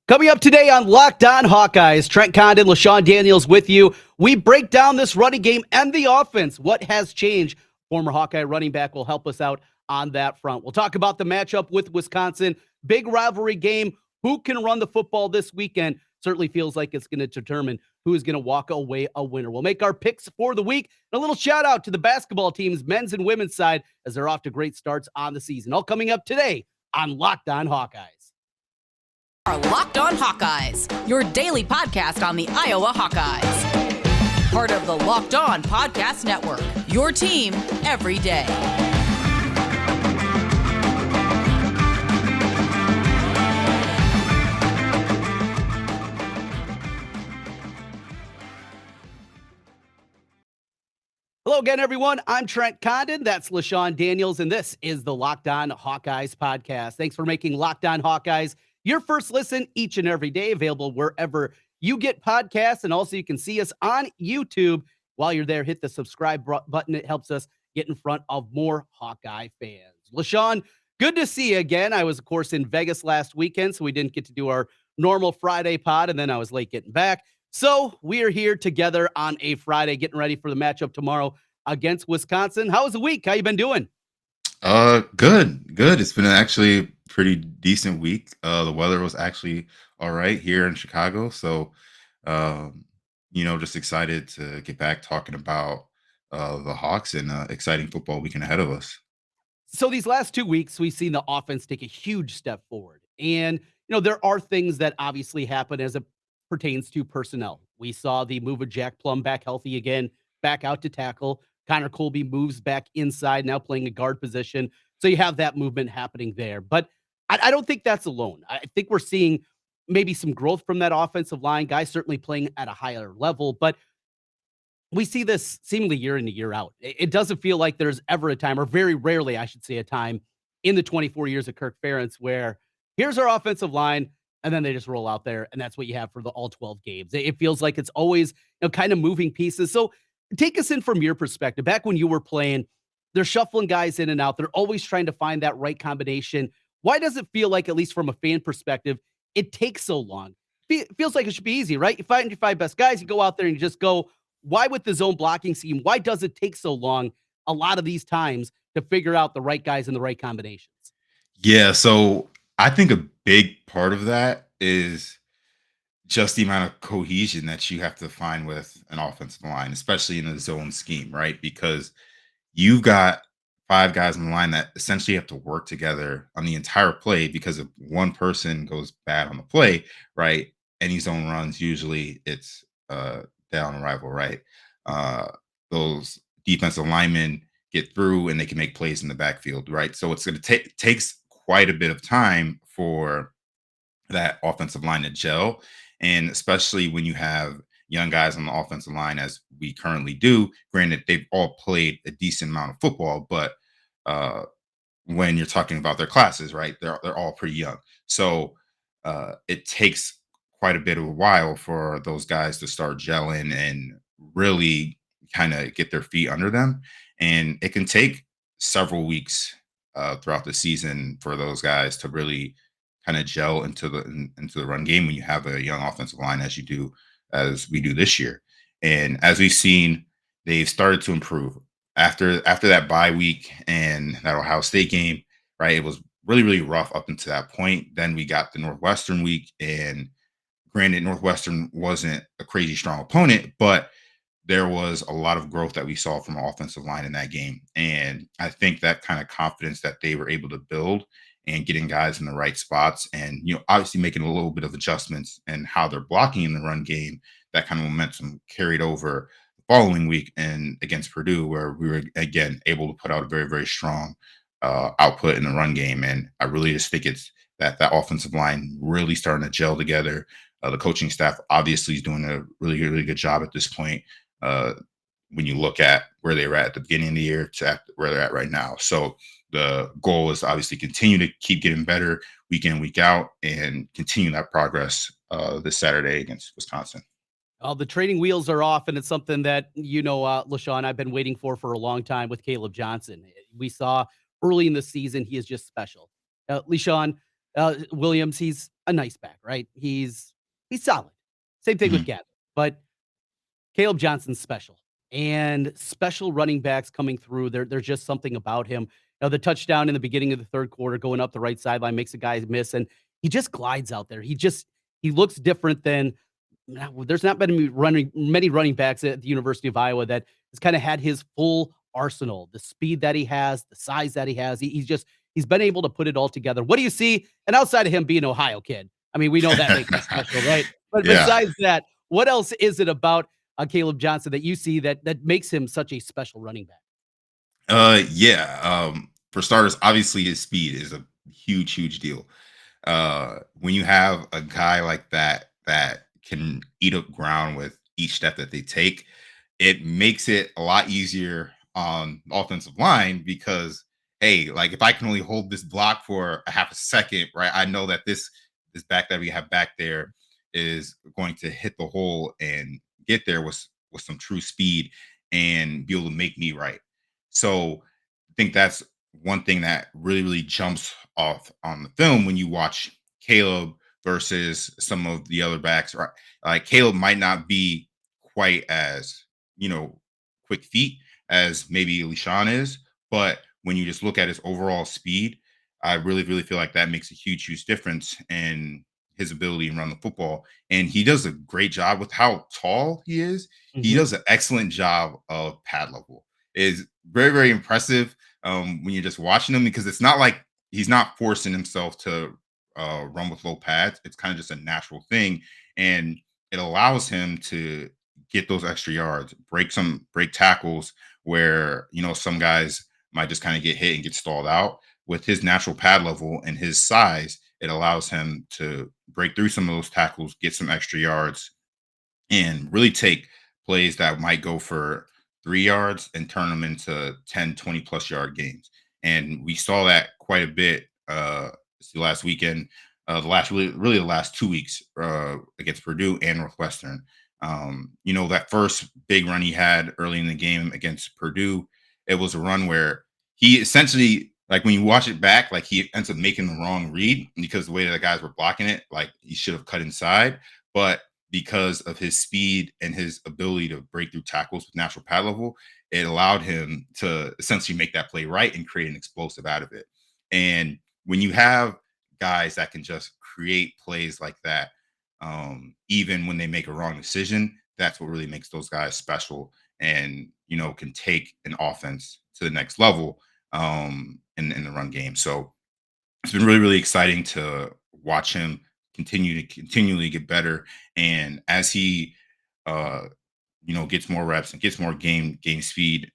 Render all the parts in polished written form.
Coming up today on Locked On Hawkeyes, Trent, Condon, LeShun Daniels with you. We break down this running game and the offense. What has changed? Former Hawkeye running back will help us out on that front. We'll talk about the matchup with Wisconsin. Big rivalry game. Who can run the football this weekend? Certainly feels like it's going to determine who is going to walk away a winner. We'll make our picks for the week. And a little shout out to the basketball teams, men's and women's side, as they're off to great starts on the season. All coming up today on Locked On Hawkeyes. Are Locked On Hawkeyes, your daily podcast on the Iowa Hawkeyes. Part of the Locked On Podcast Network, your team every day. Hello again, everyone. I'm Trent Condon. That's LeShun Daniels, and this is the Locked On Hawkeyes podcast. Thanks for making Locked On Hawkeyes your first listen each and every day, available wherever you get podcasts. And also you can see us on YouTube. While you're there, hit the subscribe button. It helps us get in front of more Hawkeye fans. LeShun, good to see you again. I was, of course, in Vegas last weekend, so we didn't get to do our normal Friday pod, and then I was late getting back. So we are here together on a Friday, getting ready for the matchup tomorrow against Wisconsin. How was the week? How you been doing? Good. It's been actually a pretty decent week. The weather was actually all right here in Chicago. So, just excited to get back talking about the Hawks and exciting football weekend ahead of us. So these last 2 weeks, we've seen the offense take a huge step forward. And, there are things that obviously happen as it pertains to personnel. We saw the move of Jack Plum back healthy again, back out to tackle. Connor Colby moves back inside, now playing a guard position. So you have that movement happening there. But I don't think that's alone. I think we're seeing maybe some growth from that offensive line. Guys certainly playing at a higher level. But we see this seemingly year in and year out. It doesn't feel like there's ever a time, or very rarely, I should say, a time in the 24 years of Kirk Ferentz where here's our offensive line, and then they just roll out there, and that's what you have for the all 12 games. It feels like it's always kind of moving pieces. So take us in from your perspective. Back when you were playing, they're shuffling guys in and out. They're always trying to find that right combination. Why does it feel like, at least from a fan perspective, it takes so long? Feels like it should be easy, right? You find your five best guys, you go out there and you just go. Why with the zone blocking scheme, why does it take so long a lot of these times to figure out the right guys and the right combinations? Yeah, so I think a big part of that is just the amount of cohesion that you have to find with an offensive line, especially in a zone scheme, right? Because you've got five guys on the line that essentially have to work together on the entire play, because if one person goes bad on the play, right? Any zone runs, usually it's down arrival, right? Uh, those defensive linemen get through and they can make plays in the backfield, right? So it's going to take takes quite a bit of time for that offensive line to gel. And especially when you have young guys on the offensive line, as we currently do. Granted, they've all played a decent amount of football, but uh, when you're talking about their classes, right, they're all pretty young. So it takes quite a bit of a while for those guys to start gelling and really kind of get their feet under them. And it can take several weeks throughout the season for those guys to really kind of gel into the run game when you have a young offensive line, as we do this year. And as we've seen, they've started to improve after that bye week and that Ohio State game, right? It was really rough up until that point. Then we got the Northwestern week, and granted, Northwestern wasn't a crazy strong opponent, but there was a lot of growth that we saw from an offensive line in that game. And I think that kind of confidence that they were able to build and getting guys in the right spots, and obviously making a little bit of adjustments and how they're blocking in the run game, that kind of momentum carried over the following week and against Purdue, where we were again able to put out a very strong output in the run game. And I really just think it's that offensive line really starting to gel together. The coaching staff obviously is doing a really good job at this point. When you look at where they were at the beginning of the year to where they're at right now. So the goal is to obviously continue to keep getting better week in, week out, and continue that progress this Saturday against Wisconsin. The training wheels are off, and it's something that, LeShun, I've been waiting for a long time with Kaleb Johnson. We saw early in the season, he is just special. LeShun Williams, he's a nice back, right? He's solid. Same thing with Mhm. Gavin. But Kaleb Johnson's special, and special running backs coming through. There's just something about him. The touchdown in the beginning of the third quarter, going up the right sideline, makes a guy miss, and he just glides out there. He looks different than. There's not been many running backs at the University of Iowa that has kind of had his full arsenal, the speed that he has, the size that he has. He's been able to put it all together. What do you see? And outside of him being an Ohio kid, I mean, we know that makes him special, right? But Yeah. besides that, what else is it about Kaleb Johnson that you see that makes him such a special running back? Yeah. For starters, obviously his speed is a huge deal. When you have a guy like that can eat up ground with each step that they take, it makes it a lot easier on the offensive line because hey, like if I can only hold this block for a half a second, right? I know that this back that we have back there is going to hit the hole and get there with some true speed and be able to make me right. So I think that's one thing that really jumps off on the film when you watch Caleb versus some of the other backs. Right, like Caleb might not be quite as quick feet as maybe LeShun is, but when you just look at his overall speed, I really feel like that makes a huge difference in his ability to run the football. And he does a great job with how tall he is. He Mhm. does an excellent job of pad level. Is very impressive when you're just watching him because it's not like he's not forcing himself to run with low pads. It's kind of just a natural thing, and it allows him to get those extra yards, break tackles where some guys might just kind of get hit and get stalled out. With his natural pad level and his size, it allows him to break through some of those tackles, get some extra yards, and really take plays that might go for 3 yards and turn them into 10, 20 plus yard games. And we saw that quite a bit last weekend, the last really the last 2 weeks against Purdue and Northwestern. That first big run he had early in the game against Purdue, it was a run where he essentially, like when you watch it back, like he ends up making the wrong read because the way that the guys were blocking it, like he should have cut inside. But because of his speed and his ability to break through tackles with natural pad level, it allowed him to essentially make that play right and create an explosive out of it. And when you have guys that can just create plays like that, even when they make a wrong decision, that's what really makes those guys special and can take an offense to the next level in the run game. So it's been really exciting to watch him continually get better. And as he uh gets more reps and gets more game speed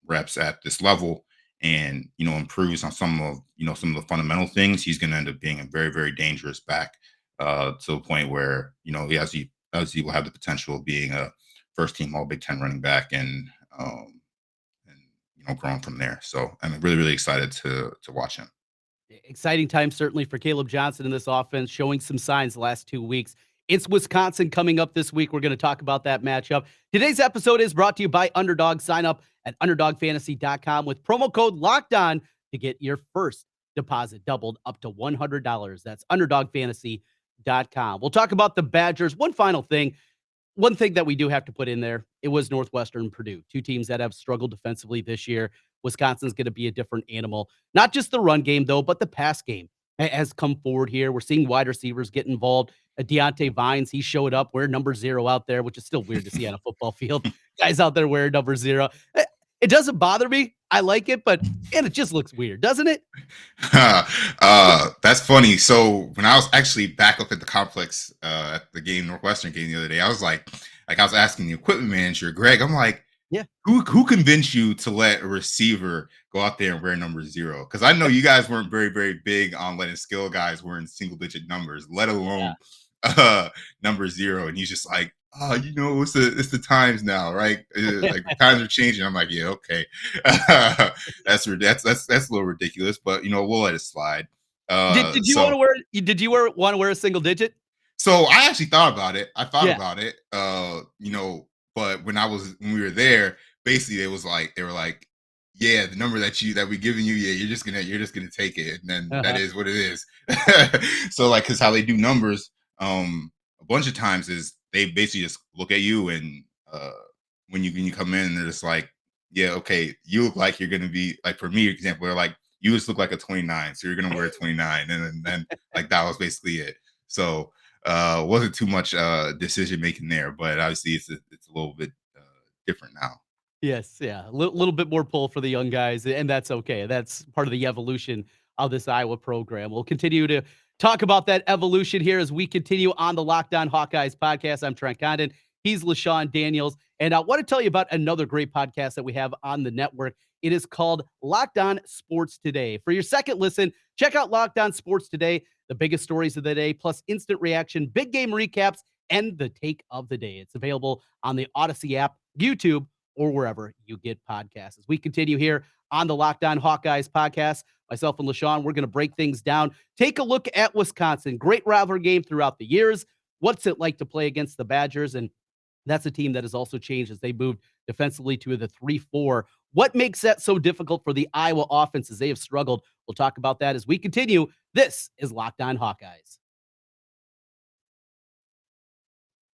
reps at this level and improves on some of the fundamental things, he's going to end up being a very dangerous back to the point where he will have the potential of being a first team all Big Ten running back and growing from there. So I'm really excited to watch him. Exciting time certainly for Kaleb Johnson in this offense, showing some signs the last 2 weeks. It's Wisconsin coming up this week. We're going to talk about that matchup. Today's episode is brought to you by Underdog. Sign up at underdogfantasy.com with promo code Locked On to get your first deposit doubled up to $100. That's underdogfantasy.com. We'll talk about the Badgers. One thing that we do have to put in there, it was Northwestern and Purdue, two teams that have struggled defensively this year. Wisconsin's going to be a different animal. Not just the run game, though, but the pass game has come forward here. We're seeing wide receivers get involved. Deontay Vines, he showed up wearing number 0 out there, which is still weird to see on a football field. Guys out there wearing number 0. It doesn't bother me. I like it, but it just looks weird, doesn't it? That's funny. So when I was actually back up at the complex at the Northwestern game the other day, I was like I was asking the equipment manager, Greg, I'm like, Yeah. who convinced you to let a receiver go out there and wear number 0? Because I know you guys weren't very big on letting skill guys wearing single digit numbers, let alone number 0. And he's just like, oh, it's the times now, right? Like the times are changing. I'm like, yeah, okay. that's a little ridiculous, but we'll let it slide. Did you want to wear? Did you want to wear a single digit? So I actually thought about it. I thought Yeah. about it. But when we were there, basically they were like, yeah, the number that we giving you, yeah, you're just gonna take it, and then that Uh-huh. is what it is. So like, because how they do numbers, a bunch of times is they basically just look at you and when you come in, and they're just like, yeah, okay, you look like you're gonna be like, for me, example, they're like, you just look like a 29, so you're gonna wear a 29, and then like that was basically it. So wasn't too much decision making there, but obviously it's a little bit different now. Yes, yeah, little bit more pull for the young guys, and that's okay. That's part of the evolution of this Iowa program. We'll continue to talk about that evolution here as we continue on the Locked On Hawkeyes podcast. I'm Trent Condon. He's LeShun Daniels, and I want to tell you about another great podcast that we have on the network. It is called Locked On Sports Today. For your second listen, check out Locked On Sports Today, the biggest stories of the day, plus instant reaction, big game recaps, and the take of the day. It's available on the Odyssey app, YouTube, or wherever you get podcasts. As we continue here on the Locked On Hawkeyes podcast, myself and LeShun, we're going to break things down. Take a look at Wisconsin. Great rivalry game throughout the years. What's it like to play against the Badgers? And that's a team that has also changed as they moved defensively to the 3-4. What makes that so difficult for the Iowa offense as they have struggled? We'll talk about that as we continue. This is Locked On Hawkeyes.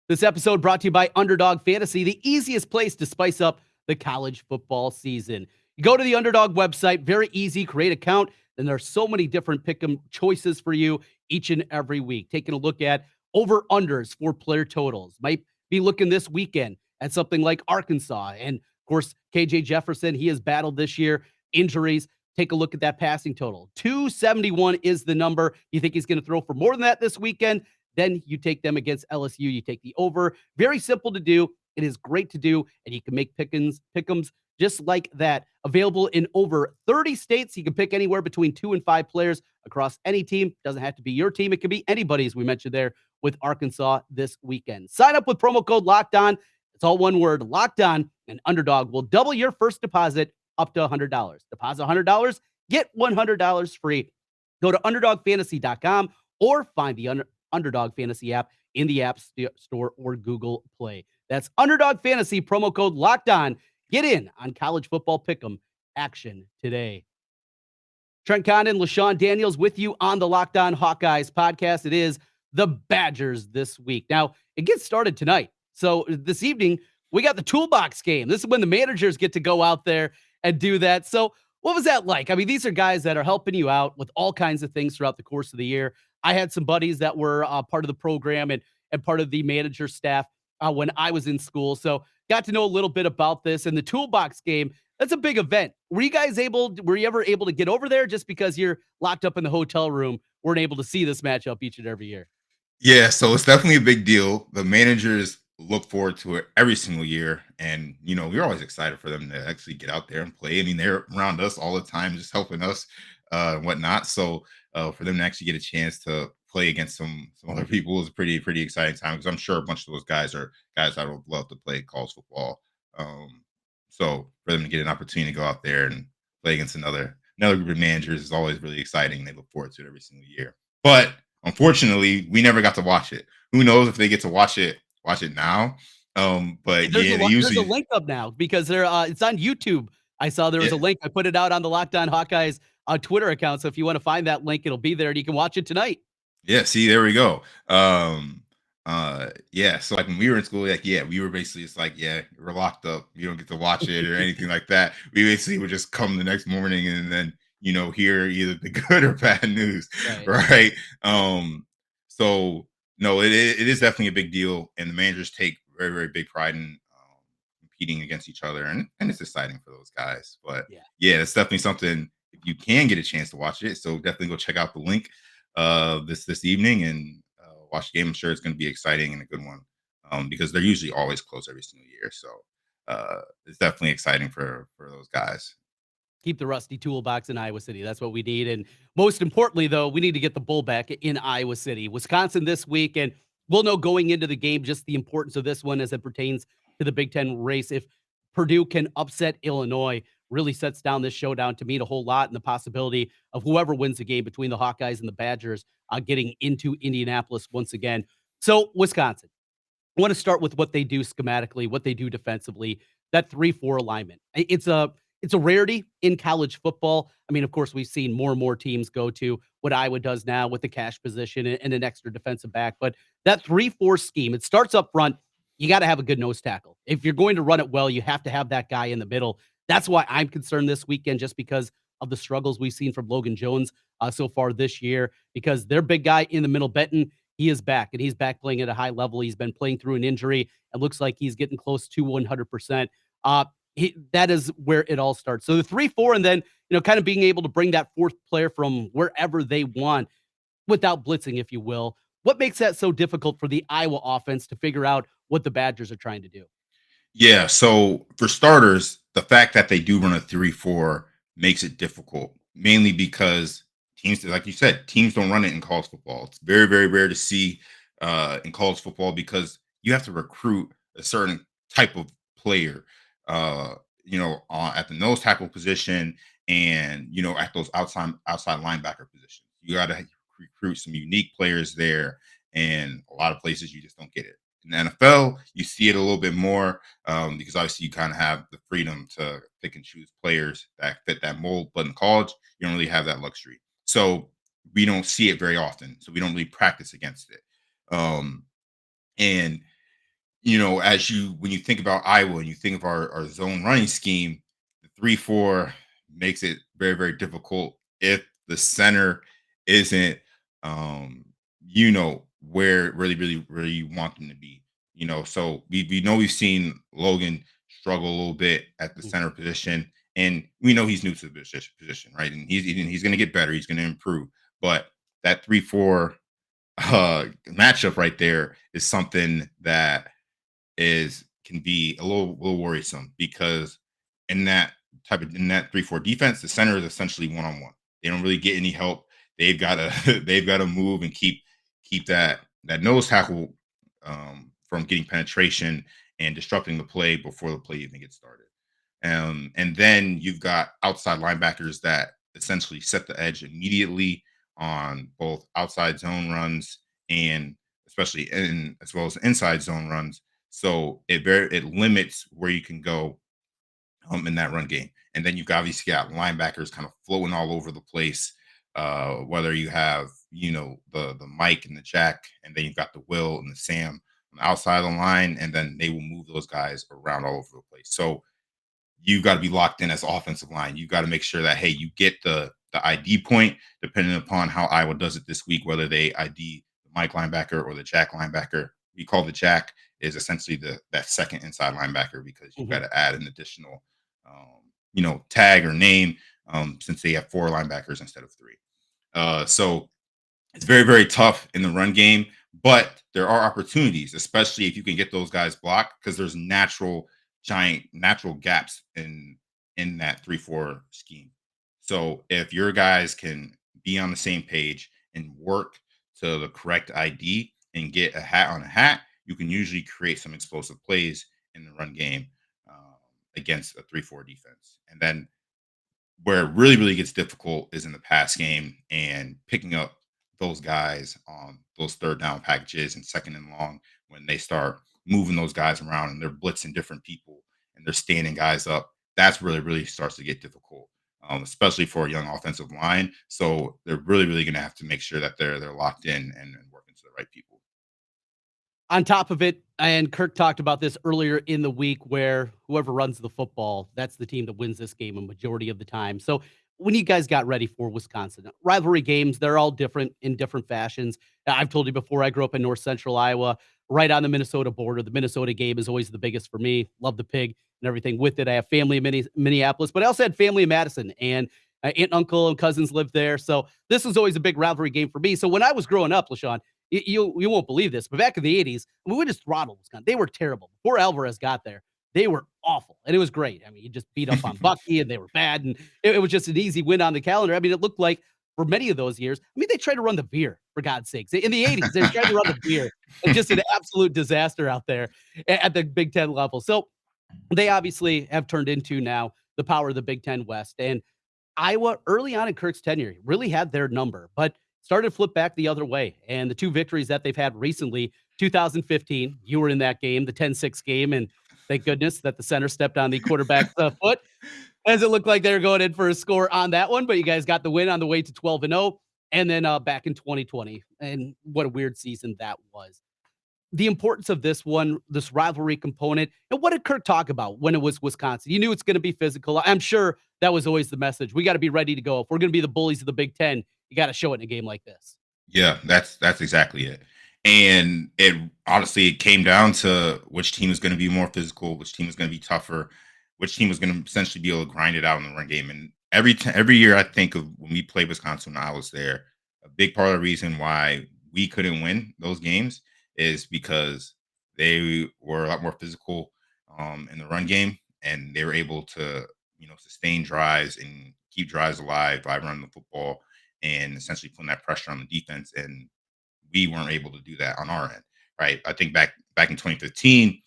This episode brought to you by Underdog Fantasy, the easiest place to spice up the college football season. You go to the Underdog website, very easy, create an account, and there are so many different pick'em choices for you each and every week. Taking a look at over-unders for player totals. Might be looking this weekend at something like Arkansas. And, of course, KJ Jefferson, he has battled this year, injuries. Take a look at that passing total. 271 is the number. You think he's going to throw for more than that this weekend? Then you take them against LSU. You take the over. Very simple to do. It is great to do, and you can make pick'ems just like that. Available in over 30 states. You can pick anywhere between 2 and 5 players across any team. Doesn't have to be your team. It can be anybody, as we mentioned there with Arkansas this weekend. Sign up with promo code Locked On. It's all one word, Locked On, and Underdog will double your first deposit up to $100. Deposit $100, get $100 free. Go to UnderdogFantasy.com or find the Underdog Fantasy app in the App Store or Google Play. That's Underdog Fantasy, promo code Locked On. Get in on college football pick'em action today. Trent Condon, LeShun Daniels with you on the Locked On Hawkeyes podcast. It is the Badgers this week. Now, it gets started tonight. So this evening, we got the Toolbox game. This is when the managers get to go out there and do that. So what was that like? I mean, these are guys that are helping you out with all kinds of things throughout the course of the year. I had some buddies that were part of the program and part of the manager staff when I was in school. So got to know a little bit about this. And the Toolbox game, that's a big event. Were you ever able to get over there just because you're locked up in the hotel room, weren't able to see this matchup each and every year? Yeah, so it's definitely a big deal. The managers look forward to it every single year. And, we're always excited for them to actually get out there and play. I mean, they're around us all the time, just helping us and whatnot. So for them to actually get a chance to play against some other people is a pretty exciting time, because I'm sure a bunch of those guys are guys that would love to play college football. So for them to get an opportunity to go out there and play against another group of managers is always really exciting. They look forward to it every single year. But unfortunately, we never got to watch it. Who knows if they get to watch it now? But There's yeah, they there's a usually link up now because it's on YouTube. I saw there was yeah, a link. I put it out on the Locked On Hawkeyes Twitter account. So if you want to find that link, it'll be there and you can watch it tonight. yeah. See, there we go. Yeah. So like when we were in school, like we were basically just like, yeah, we're locked up. You don't get to watch it or anything like that. We basically would just come the next morning and then hear either the good or bad news, Right. right? So no, it is definitely a big deal, and the managers take very very big pride in competing against each other, and it's exciting for those guys. But Yeah. yeah, it's definitely something if you can get a chance to watch it. So definitely go check out the link this evening and watch the game. I'm sure it's going to be exciting and a good one because they're usually always close every single year. So it's definitely exciting for those guys. Keep the Rusty Toolbox in Iowa City. That's what we need. And most importantly, though, we need to get the bull back in Iowa City. Wisconsin this week, and we'll know going into the game just the importance of this one as it pertains to the Big Ten race. If Purdue can upset Illinois, really sets down this showdown to mean a whole lot, and the possibility of whoever wins the game between the Hawkeyes and the Badgers getting into Indianapolis once again. So Wisconsin, I want to start with what they do schematically, what they do defensively, that 3-4 alignment. it's a rarity in college football. I mean, of course, we've seen more and more teams go to what Iowa does now with the cash position and an extra defensive back. But that 3-4 scheme, it starts up front. You got to have a good nose tackle. If you're going to run it well, you have to have that guy in the middle. That's why I'm concerned this weekend, just because of the struggles we've seen from Logan Jones so far this year, because their big guy in the middle, Benton, he is back, and he's back playing at a high level. He's been playing through an injury. It looks like he's getting close to 100%. That is where it all starts. So the 3-4, and then, kind of being able to bring that fourth player from wherever they want without blitzing, if you will. What makes that so difficult for the Iowa offense to figure out what the Badgers are trying to do? Yeah. So for starters, the fact that they do run a 3-4 makes it difficult, mainly because teams, like you said, teams don't run it in college football. It's very, very rare to see in college football because you have to recruit a certain type of player, at the nose tackle position and, at those outside linebacker positions. You got to recruit some unique players there. And a lot of places you just don't get it. In the NFL, you see it a little bit more because obviously you kind of have the freedom to pick and choose players that fit that mold. But in college, you don't really have that luxury. So we don't see it very often. So we don't really practice against it. And when you think about Iowa and you think of our zone running scheme, the 3-4 makes it very, very difficult if the center isn't, where really, really, really you want them to be. So we know we've seen Logan struggle a little bit at the center position, and we know he's new to the position, right? And he's going to get better. He's going to improve. But that 3-4 matchup right there is something that can be a little worrisome because in that 3-4 defense, the center is essentially one-on-one. They don't really get any help. They've got to they've got to move and keep that nose tackle from getting penetration and disrupting the play before the play even gets started. And then you've got outside linebackers that essentially set the edge immediately on both outside zone runs and especially as well as inside zone runs. So it limits where you can go in that run game. And then you've obviously got linebackers kind of floating all over the place. Whether you have, the Mike and the Jack, and then you've got the Will and the Sam on the outside of the line, and then they will move those guys around all over the place. So you've got to be locked in as offensive line. You've got to make sure that, hey, you get the ID point, depending upon how Iowa does it this week, whether they ID the Mike linebacker or the Jack linebacker. We call the Jack is essentially that second inside linebacker because you've got to add an additional, tag or name since they have 4 linebackers instead of 3. So it's very, very tough in the run game, but there are opportunities, especially if you can get those guys blocked because there's giant natural gaps in that 3-4 scheme. So if your guys can be on the same page and work to the correct ID and get a hat on a hat, you can usually create some explosive plays in the run game against a 3-4 defense. And then where it really, really gets difficult is in the pass game and picking up those guys on those third down packages and second and long when they start moving those guys around and they're blitzing different people and they're standing guys up. That's really, really starts to get difficult, especially for a young offensive line. So they're really, really going to have to make sure that they're locked in and working to the right people. On top of it, and Kirk talked about this earlier in the week, where whoever runs the football, that's the team that wins this game a majority of the time. So when you guys got ready for Wisconsin, rivalry games, they're all different in different fashions. I've told you before, I grew up in North Central Iowa, right on the Minnesota border. The Minnesota game is always the biggest for me. Love the pig and everything with it. I have family in Minneapolis, but I also had family in Madison, and aunt, uncle, and cousins lived there. So this was always a big rivalry game for me. So when I was growing up, LeShun, you won't believe this, but back in the 80s, we just throttled Wisconsin. They were terrible. Before Alvarez got there, they were awful, and it was great. I mean, you just beat up on Bucky, and they were bad, and it was just an easy win on the calendar. I mean, it looked like for many of those years, I mean, they tried to run the veer, for God's sakes. In the 80s, they were trying to run the veer, and just an absolute disaster out there at the Big Ten level. So they obviously have turned into now the power of the Big Ten West, and Iowa, early on in Kirk's tenure, really had their number, but started to flip back the other way. And the 2 victories that they've had recently, 2015, you were in that game, the 10-6 game, and thank goodness that the center stepped on the quarterback's foot. As it looked like they were going in for a score on that one, but you guys got the win on the way to 12-0, and then back in 2020. And what a weird season that was. The importance of this one, this rivalry component, and what did Kirk talk about when it was Wisconsin? You knew it's going to be physical. I'm sure that was always the message. We got to be ready to go. If we're going to be the bullies of the Big Ten, you got to show it in a game like this. Yeah, that's exactly it. And it honestly it came down to which team is going to be more physical, which team is going to be tougher, which team is going to essentially be able to grind it out in the run game. And every year I think of when we played Wisconsin when I was there, a big part of the reason why we couldn't win those games is because they were a lot more physical in the run game, and they were able to sustain drives and keep drives alive by running the football and essentially putting that pressure on the defense. And we weren't able to do that on our end, right? I think back in 2015,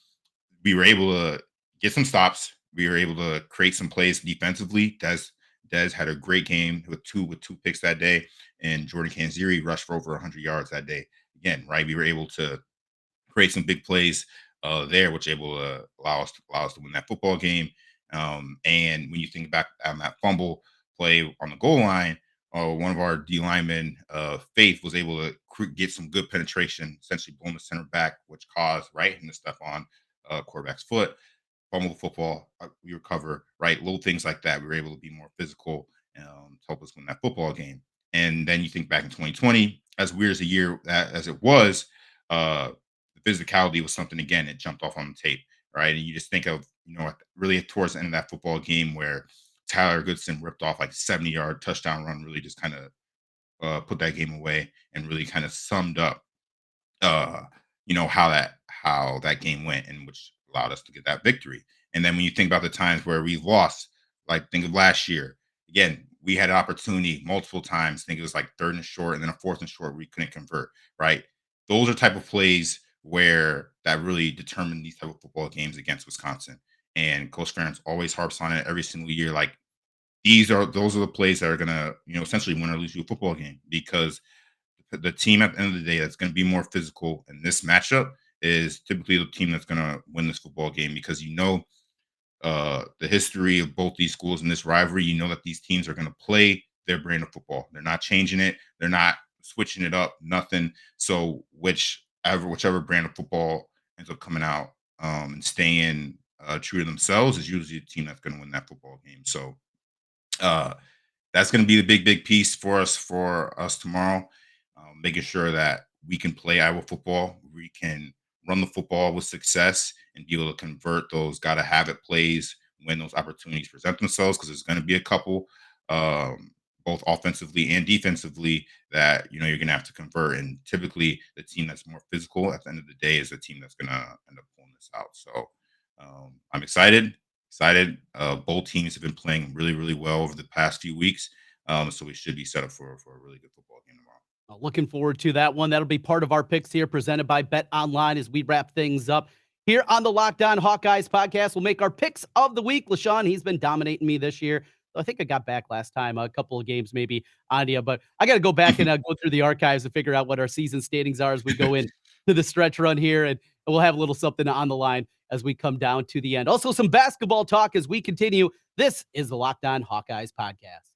we were able to get some stops. We were able to create some plays defensively. Des had a great game with two picks that day, and Jordan Kanziri rushed for over 100 yards that day. Again, right? We were able to create some big plays there, which able to allow us to win that football game. And when you think back on that fumble play on the goal line, one of our D linemen, Faith, was able to get some good penetration, essentially blowing the center back, which caused him to step on quarterback's foot, fumble the football. We recover, right? Little things like that. We were able to be more physical to help us win that football game. And then you think back in 2020, as weird as a year as it was, the physicality was something, again, it jumped off on the tape, right? And you just think of, really towards the end of that football game where Tyler Goodson ripped off like 70-yard touchdown run, really just kind of put that game away and really kind of summed up, how that game went, and which allowed us to get that victory. And then when you think about the times where we lost, like think of last year, again, we had an opportunity multiple times. I think it was like 3rd and short and then a 4th and short where we couldn't convert, right? Those are type of plays where that really determine these type of football games against Wisconsin. And Coach Ferentz always harps on it every single year. Like those are the plays that are gonna, essentially win or lose you a football game, because the team at the end of the day that's going to be more physical in this matchup is typically the team that's going to win this football game, because the history of both these schools in this rivalry. You know that these teams are going to play their brand of football. They're not changing it. They're not switching it up. Nothing. So whichever brand of football ends up coming out and staying true to themselves is usually the team that's going to win that football game. So that's going to be the big piece for us tomorrow. Making sure that we can play Iowa football, we can run the football with success and be able to convert those gotta have it plays when those opportunities present themselves, because there's going to be a couple, both offensively and defensively, that you're going to have to convert. And typically, the team that's more physical at the end of the day is the team that's going to end up pulling this out. So I'm excited. Both teams have been playing really, really well over the past few weeks. So we should be set up for a really good football game tomorrow. Looking forward to that one. That'll be part of our picks here, presented by BetOnline, as we wrap things up here on the Locked On Hawkeyes podcast. We'll make our picks of the week. LeShun, he's been dominating me this year. I think I got back last time, a couple of games maybe on you, but I got to go back and go through the archives and figure out what our season standings are as we go in to the stretch run here, and we'll have a little something on the line as we come down to the end. Also, some basketball talk as we continue. This is the Locked On Hawkeyes podcast.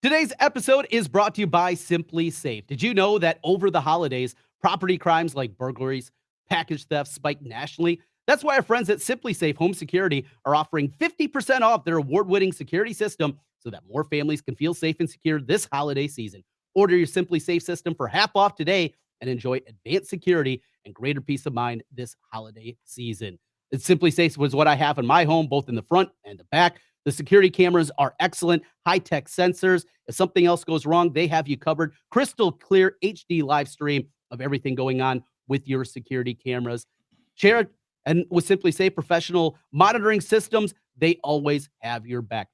Today's episode is brought to you by Simply Safe. Did you know that over the holidays, property crimes like burglaries, package thefts spiked nationally? That's why our friends at Simply Safe Home Security are offering 50% off their award-winning security system so that more families can feel safe and secure this holiday season. Order your Simply Safe system for half off today and enjoy advanced security and greater peace of mind this holiday season. Simply Safe was what I have in my home, both in the front and the back. The security cameras are excellent, high-tech sensors. If something else goes wrong, they have you covered. Crystal clear HD live stream of everything going on with your security cameras. Share it, and with Simply Safe professional monitoring systems, they always have your back.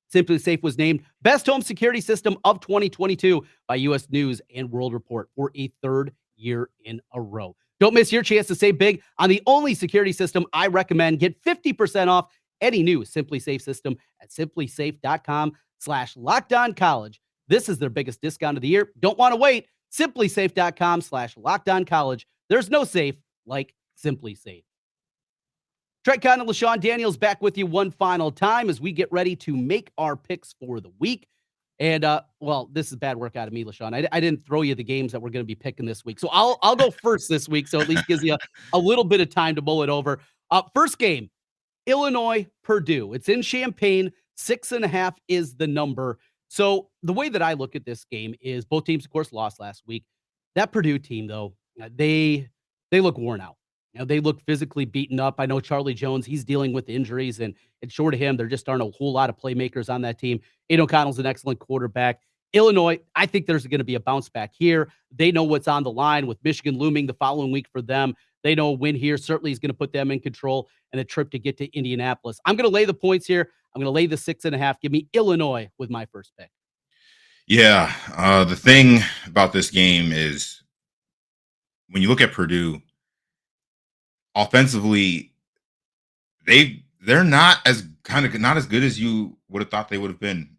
Simply Safe was named Best Home Security System of 2022 by U.S. News and World Report for a 3rd year in a row. Don't miss your chance to save big on the only security system I recommend. Get 50% off any new Simply Safe system at simplysafe.com/lockedoncollege. This is their biggest discount of the year. Don't want to wait. Simplysafe.com/lockedoncollege. There's no safe like Simply Safe. Trent, Condon, LeShun Daniels back with you one final time as we get ready to make our picks for the week. And well, this is bad work out of me, LeShun. I didn't throw you the games that we're going to be picking this week, so I'll go first this week. So at least gives you a little bit of time to mull it over. First game, Illinois, Purdue. It's in Champaign. 6.5 is the number. So the way that I look at this game is both teams, of course, lost last week. That Purdue team, though, they look worn out. They look physically beaten up. I know Charlie Jones, he's dealing with injuries, and short of him, there just aren't a whole lot of playmakers on that team. Aiden O'Connell's an excellent quarterback. Illinois, I think there's going to be a bounce back here. They know what's on the line with Michigan looming the following week for them. They know a win here certainly is going to put them in control and a trip to get to Indianapolis. I'm going to lay the points here. I'm going to lay the 6.5. Give me Illinois with my first pick. Yeah. The thing about this game is when you look at Purdue, offensively, they're not as good as you would have thought they would have been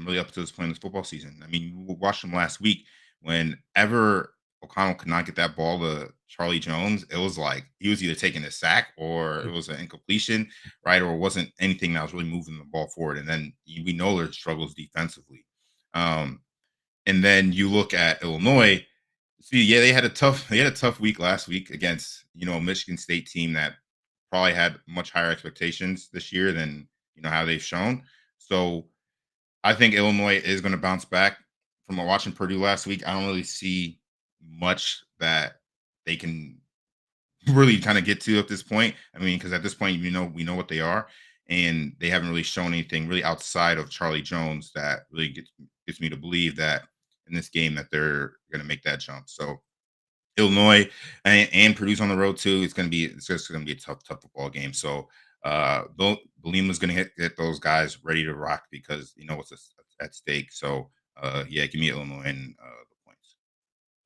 really up to this point in this football season. I mean, you watched them last week. Whenever O'Connell could not get that ball to Charlie Jones, it was like he was either taking a sack or it was an incompletion, right? Or it wasn't anything that was really moving the ball forward. And then we know their struggles defensively. And then you look at Illinois. See, yeah, they had a tough week last week against a Michigan State team that probably had much higher expectations this year than how they've shown. So I think Illinois is going to bounce back. From watching Purdue last week, I don't really see much that they can really kind of get to at this point. I mean, because at this point, we know what they are, and they haven't really shown anything really outside of Charlie Jones that really gets me to believe that in this game that they're going to make that jump. So Illinois and Purdue's on the road too. It's just going to be a tough football game. So Belima's going to get those guys ready to rock because what's at stake. So yeah, give me Illinois and the points.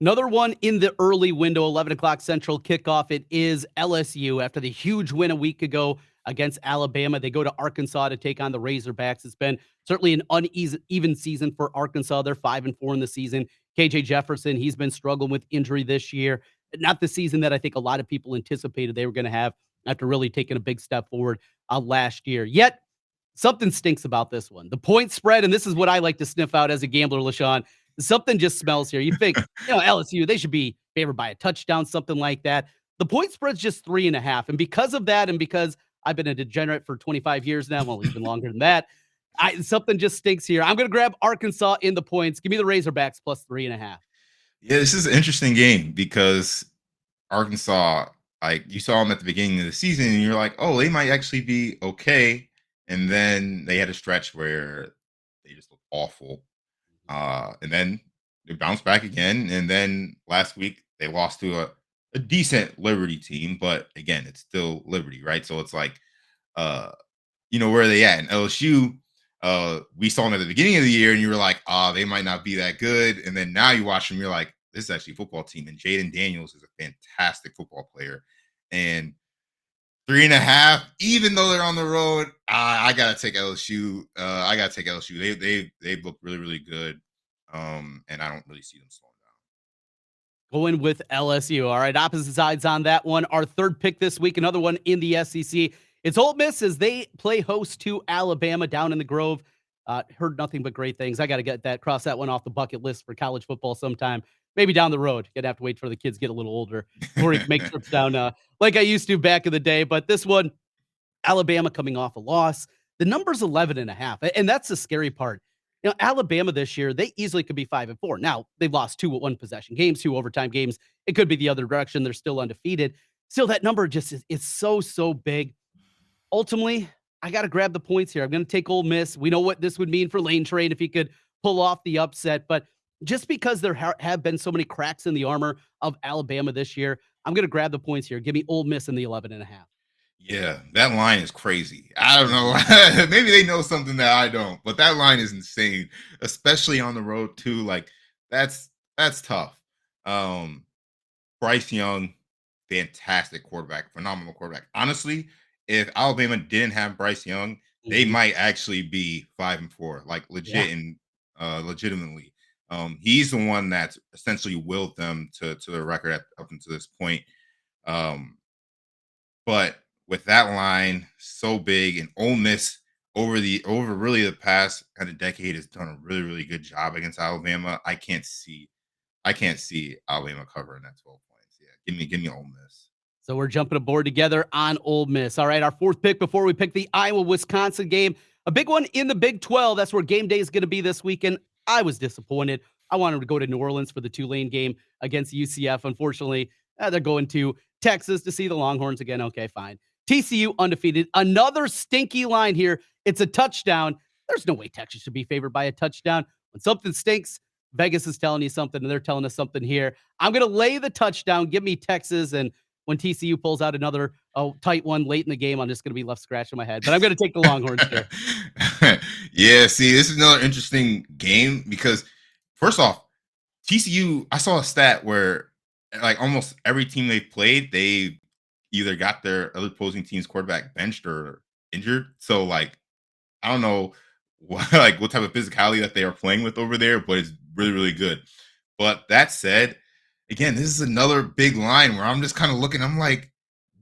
Another one in the early window, 11 o'clock Central kickoff. It is LSU after the huge win a week ago against Alabama. They go to Arkansas to take on the Razorbacks. It's been certainly an uneven season for Arkansas. They're 5-4 in the season. KJ Jefferson, he's been struggling with injury this year. Not the season that I think a lot of people anticipated they were going to have after really taking a big step forward last year. Yet, something stinks about this one. The point spread, and this is what I like to sniff out as a gambler, LeShun. Something just smells here. You think, LSU, they should be favored by a touchdown, something like that. The point spread's just 3.5. And because of that, and because I've been a degenerate for 25 years now, well, even longer than that, something just stinks here. I'm going to grab Arkansas in the points. Give me the Razorbacks plus 3.5. Yeah, this is an interesting game because Arkansas, like you saw them at the beginning of the season, and you're like, oh, they might actually be okay. And then they had a stretch where they just looked awful. And then they bounced back again. And then last week they lost to a decent Liberty team, but again, it's still Liberty, right? So it's like, where are they at? And LSU, we saw them at the beginning of the year, and you were like, they might not be that good. And then now you watch them, you're like, this is actually a football team. And Jaden Daniels is a fantastic football player. And 3.5, even though they're on the road, I gotta take LSU. They've looked really, really good. And I don't really see them slowing down. Going with LSU. All right, opposite sides on that one. Our third pick this week, another one in the SEC. It's Ole Miss as they play host to Alabama down in the Grove. Heard nothing but great things. I got to cross that one off the bucket list for college football sometime. Maybe down the road. Gonna have to wait for the kids to get a little older before we can make trips down like I used to back in the day. But this one, Alabama coming off a loss. The number's 11.5, and that's the scary part. Alabama this year, they easily could be 5-4. Now, they've lost 2 one-possession games, 2 overtime games. It could be the other direction. They're still undefeated. Still, that number just is so big. Ultimately, I got to grab the points here. I'm going to take Ole Miss. We know what this would mean for Lane Train if he could pull off the upset. But just because there have been so many cracks in the armor of Alabama this year, I'm going to grab the points here. Give me Ole Miss in the 11.5. Yeah, that line is crazy. I don't know. Maybe they know something that I don't, but that line is insane, especially on the road too. Like that's tough. Bryce Young, fantastic quarterback, phenomenal quarterback. Honestly, if Alabama didn't have Bryce Young, they might actually be 5-4, like legit and legitimately. He's the one that's essentially willed them to the record up until this point. But with that line so big, and Ole Miss over really the past kind of decade has done a really, really good job against Alabama. I can't see Alabama covering that 12 points. Yeah, give me Ole Miss. So we're jumping aboard together on Ole Miss. All right, our fourth pick before we pick the Iowa-Wisconsin game. A big one in the Big 12. That's where game day is going to be this weekend. I was disappointed. I wanted to go to New Orleans for the Tulane game against UCF. Unfortunately, they're going to Texas to see the Longhorns again. Okay, fine. TCU undefeated. Another stinky line here. It's a touchdown. There's no way Texas should be favored by a touchdown. When something stinks, Vegas is telling you something, and they're telling us something here. I'm going to lay the touchdown. Give me Texas. And when TCU pulls out another tight one late in the game, I'm just going to be left scratching my head. But I'm going to take the Longhorns here. Yeah, see, this is another interesting game because, first off, TCU, I saw a stat where like almost every team they've played, they either got their other opposing team's quarterback benched or injured. So, like, I don't know what type of physicality that they are playing with over there, but it's really, really good. But that said, again, this is another big line where I'm just kind of looking. I'm like,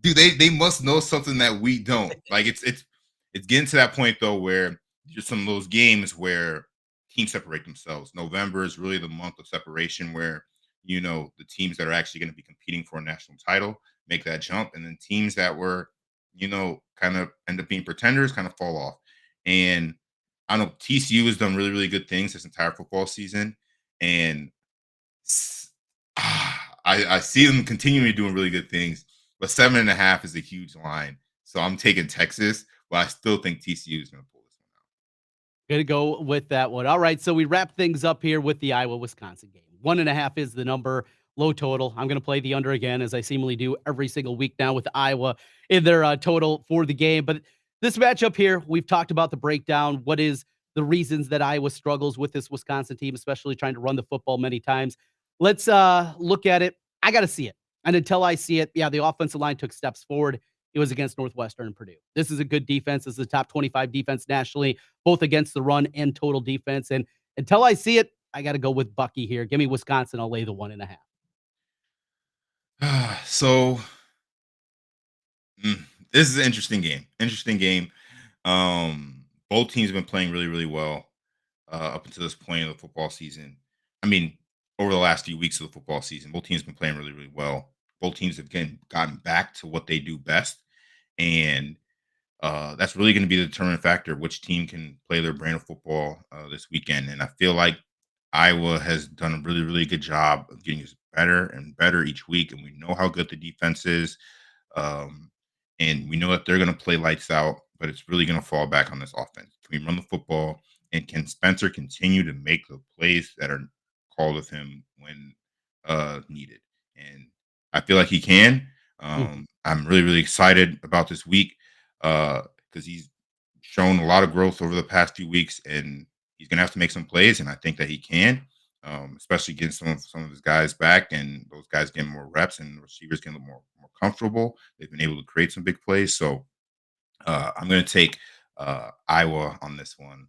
dude, they must know something that we don't. Like, it's getting to that point though where just some of those games where teams separate themselves. November is really the month of separation where the teams that are actually going to be competing for a national title make that jump, and then teams that were kind of end up being pretenders kind of fall off. And I know TCU has done really, really good things this entire football season, and I see them continuing doing really good things, but 7.5 is a huge line. So I'm taking Texas, but I still think TCU is going to pull this one out. Going to go with that one. All right, so we wrap things up here with the Iowa-Wisconsin game. 1.5 is the number, low total. I'm going to play the under again, as I seemingly do every single week now with Iowa in their total for the game. But this matchup here, we've talked about the breakdown. What is the reasons that Iowa struggles with this Wisconsin team, especially trying to run the football many times. Let's look at it. I got to see it. And until I see it, yeah, the offensive line took steps forward. It was against Northwestern and Purdue. This is a good defense. This is a top 25 defense nationally, both against the run and total defense. And until I see it, I got to go with Bucky here. Give me Wisconsin. I'll lay the 1.5. So this is an interesting game. Both teams have been playing really, really well up until this point of the football season. I mean, over the last few weeks of the football season, both teams have been playing really, really well. Both teams have gotten back to what they do best. And that's really going to be the determining factor of which team can play their brand of football this weekend. And I feel like Iowa has done a really, really good job of getting us better and better each week. And we know how good the defense is. And we know that they're going to play lights out, but it's really going to fall back on this offense. Can we run the football? And can Spencer continue to make the plays that are called of him when needed? And I feel like he can. I'm really, really excited about this week because he's shown a lot of growth over the past few weeks, and he's going to have to make some plays, and I think that he can, especially getting some of his guys back and those guys getting more reps and the receivers getting a little more comfortable. They've been able to create some big plays. So I'm going to take Iowa on this one.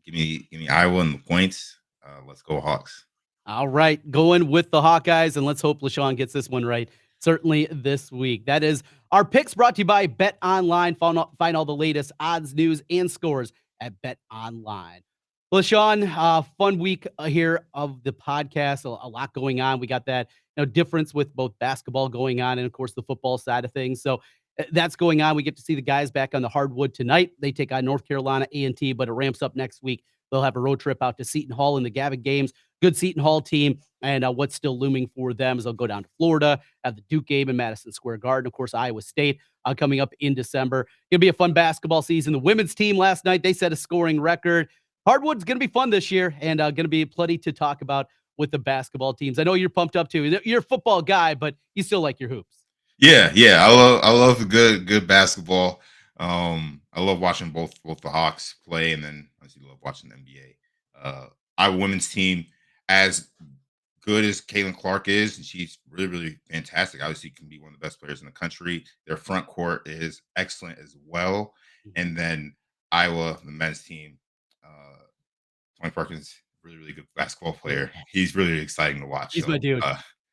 Give me Iowa and the points. Let's go Hawks. All right, going with the Hawkeyes, and let's hope LeShun gets this one right, certainly this week. That is our picks brought to you by BetOnline. Find all the latest odds, news, and scores at BetOnline. LeShun, fun week here of the podcast. A lot going on. We got that difference with both basketball going on and, of course, the football side of things. So that's going on. We get to see the guys back on the hardwood tonight. They take on North Carolina A&T, but it ramps up next week. They'll have a road trip out to Seton Hall in the Gavitt Games. Good Seton Hall team. And what's still looming for them is they'll go down to Florida, have the Duke game in Madison Square Garden. Of course, Iowa State coming up in December. It'll be a fun basketball season. The women's team last night, they set a scoring record. Hardwood's going to be fun this year and going to be plenty to talk about with the basketball teams. I know you're pumped up too. You're a football guy, but you still like your hoops. Yeah. I love a good basketball. I love watching both the Hawks play, and then I love watching the NBA. Our women's team, as good as Caitlin Clark is, and she's really, really fantastic. Obviously, can be one of the best players in the country. Their front court is excellent as well. And then Iowa, the men's team, Tony Perkins, really, really good basketball player. He's really exciting to watch. He's my dude.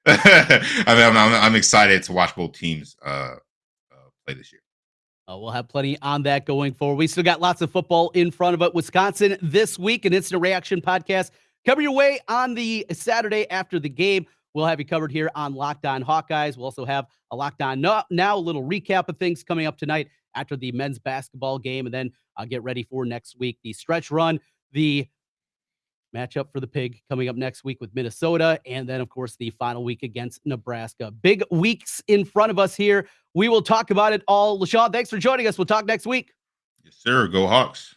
I'm excited to watch both teams play play this year. We'll have plenty on that going forward. We still got lots of football in front of it. Wisconsin this week, an instant reaction podcast. Cover your way on the Saturday after the game. We'll have you covered here on Locked On Hawkeyes. We'll also have a Locked On Now, a little recap of things coming up tonight after the men's basketball game. And then get ready for next week, the stretch run, the matchup for the Pig coming up next week with Minnesota. And then, of course, the final week against Nebraska. Big weeks in front of us here. We will talk about it all. LeShun, thanks for joining us. We'll talk next week. Yes, sir. Go Hawks.